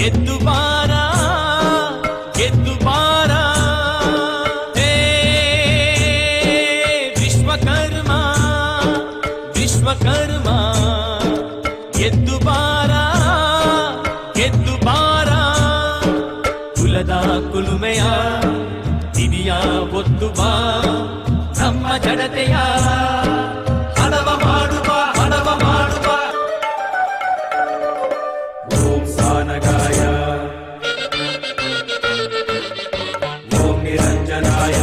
ಎದ್ದು ಬಾರ ಗೆದ್ದು ಬಾರ ಹೇ ವಿಶ್ವಕರ್ಮ ವಿಶ್ವಕರ್ಮ ಎದ್ದು ಬಾರ ಗೆದ್ದು ಬಾರ ಕುಲದ ಕುಲುಮೆಯ ದಿದಿಯ ಒತ್ತು ಬಾ ನಮ್ಮ ಜಡತೆಯ ಹಡವ ಮಾಡುವ ಹಡವ ಮಾಡುವ ಓಂ ಸಾನಗಾಯ ಓಂ ನಿರಂಜನಾಯ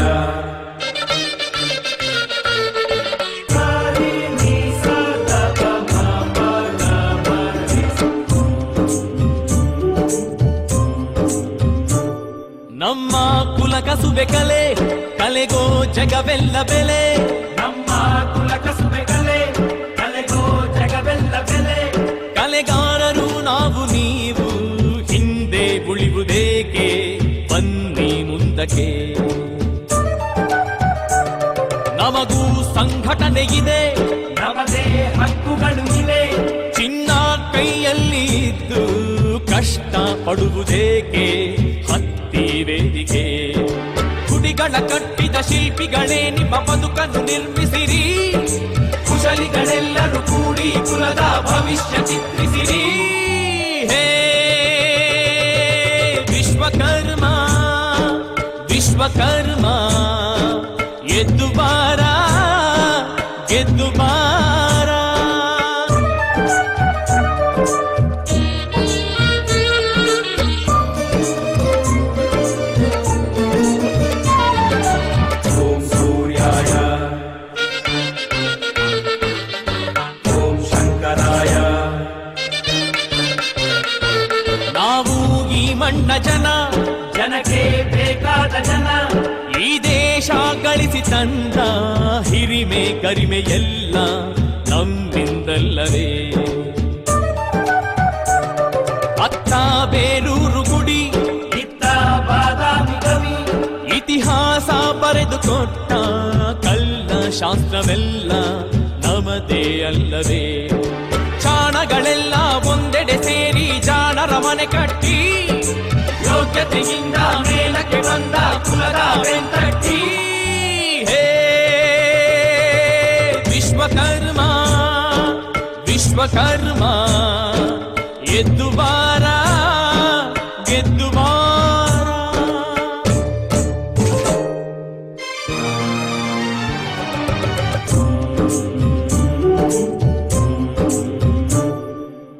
ನಮ್ಮ ಕುಲ ಕಸುಬೆ ಕಲೆ ಕಲೆಗೋ ಜಗವೆಲ್ಲ ಬೆಲೆ ನಮ್ಮ ಕುಲ ಕಸುಬೆ ಕಲೆ ಕಲೆಗೋ ಜಗವೆಲ್ಲ ಬೆಲೆ ಕಲೆಗಾರರು ನಾವು ನೀವು ಹಿಂದೆ ಉಳಿಯುವುದೇಕೆ ಬನ್ನಿ ಮುಂದಕ್ಕೆ ನಮಗೂ ಸಂಘಟನೆ ಇದೆ ನಮ್ಮದೇ ಹಕ್ಕುಗಳು ಇವೆ ಚಿನ್ನ ಕೈಯಲ್ಲಿ ಇದ್ದು ಕಷ್ಟ ಪಡುವುದೇಕೆ ಹತ್ತಿ ವೇದಿಕೆ ಗುಡಿಗಳ ಕಟ್ಟಿದ ಶಿಲ್ಪಿಗಳೇ ನಿಮ್ಮ ಬದುಕನ್ನು ನಿರ್ಮಿಸಿರಿ ಕುಶಲಿಗಳೆಲ್ಲರೂ ಕೂಡಿ ಕುಲದ ಭವಿಷ್ಯ ಚಿತ್ರಿಸಿರಿ ಹೇ ವಿಶ್ವಕರ್ಮ ವಿಶ್ವಕರ್ಮ ಎದ್ದು ಬಾರ ಗೆದ್ದು ಬಾರ ಓಂ ಸೂರ್ಯಾಯ ಓಂ ಶಂಕರಾಯ ನಾವು ಈ ಮಣ್ಣ ಜನ ಜನಕ್ಕೆ ಬೇಕಾದ ಜನ ಈ ದೇಶ ಗಳಿಸಿ ತಂದ ಹಿರಿಮೆ ಕರಿಮೆ ಎಲ್ಲ ನಮ್ಮಿಂದಲ್ಲವೇ ಅತ್ತ ಬೇರೂರು ಗುಡಿ ಇತ್ತ ಬಾದಾಮಿ ಕವಿ ಇತಿಹಾಸ ಬರೆದುಕೊಟ್ಟ ಕಲ್ಲ ಶಾಸ್ತ್ರವೆಲ್ಲ ನಮದೇ ಅಲ್ಲವೇ ಚಾಣಗಳೆಲ್ಲ ಒಂದೆಡೆ ಸೇರಿ ಜಾಣರ ಮನೆ ಕಟ್ಟಿ ಯೋಗ್ಯತೆಯಿಂದ ಮೇಲಕ್ಕೆ ಬಂದ ಕುಲದ ಬೆಂತಟ್ಟಿ ಹೇ ವಿಶ್ವಕರ್ಮ ವಿಶ್ವಕರ್ಮ ಎದ್ದು ಬಾರ ಗೆದ್ದು ಬಾರ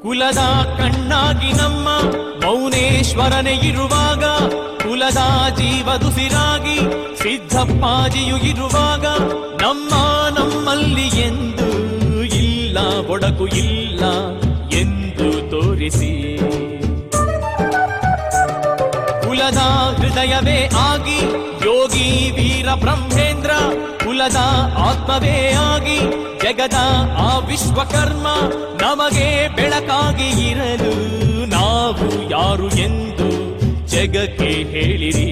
ಕುಲದ ಕಣ್ಣಾಗಿ ನಮ್ಮ ಮೌನೇಶ್ವರನೇ ಇರುವಾಗ ಕುಲದ ಜೀವದುಸಿರಾಗಿ ಸಿದ್ದಪ್ಪಾಜಿಯು ಇರುವಾಗ ನಮ್ಮಲ್ಲಿ ಎಂದು ಇಲ್ಲ ಒಡಕು ಇಲ್ಲ ಎಂದು ತೋರಿಸಿ ಕುಲದ ಹೃದಯವೇ ಆಗಿ ಯೋಗಿ ವೀರ ಬ್ರಹ್ಮೇಂದ್ರ ಕುಲದ ಆತ್ಮವೇ ಆಗಿ ಜಗದ ಆ ವಿಶ್ವಕರ್ಮ ನಮಗೆ ಬೆಳಕಾಗಿ ಇರಲು ನಾವು ಯಾರು ಎಂದು ಜಗಕ್ಕೆ ಹೇಳಿರಿ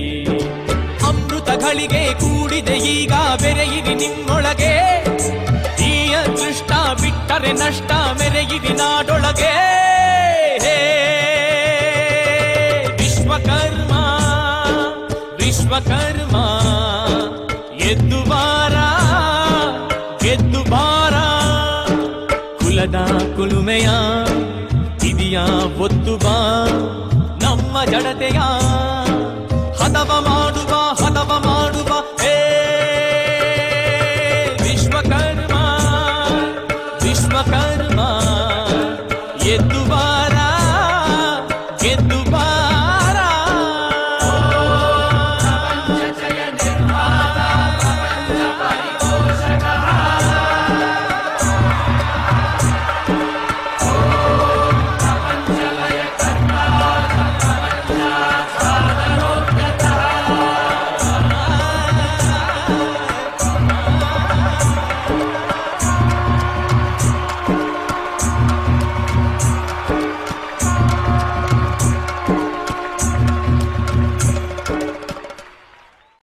ಅಮೃತಗಳಿಗೆ ಕೂಡಿದೆ ಈಗ ಬೆರೆಯಿರಿ ನಿಮ್ಮೊಳಗೆ ಈ ಅದೃಷ್ಟ ಬಿಟ್ಟರೆ ನಷ್ಟ ಮೆರೆಯಿರಿ ನಾಡೊಳಗೆ ವಿಶ್ವಕರ್ಮ ವಿಶ್ವಕರ್ಮ ಎದ್ದು ಬಾರ ಗೆದ್ದು ಬಾರ ಕುಲದ ಕುಲುಮೆಯ ಇದೆಯ ಒತ್ತು ಬಾ ನಮ್ಮ ಜಡತೆಯ ಹದವ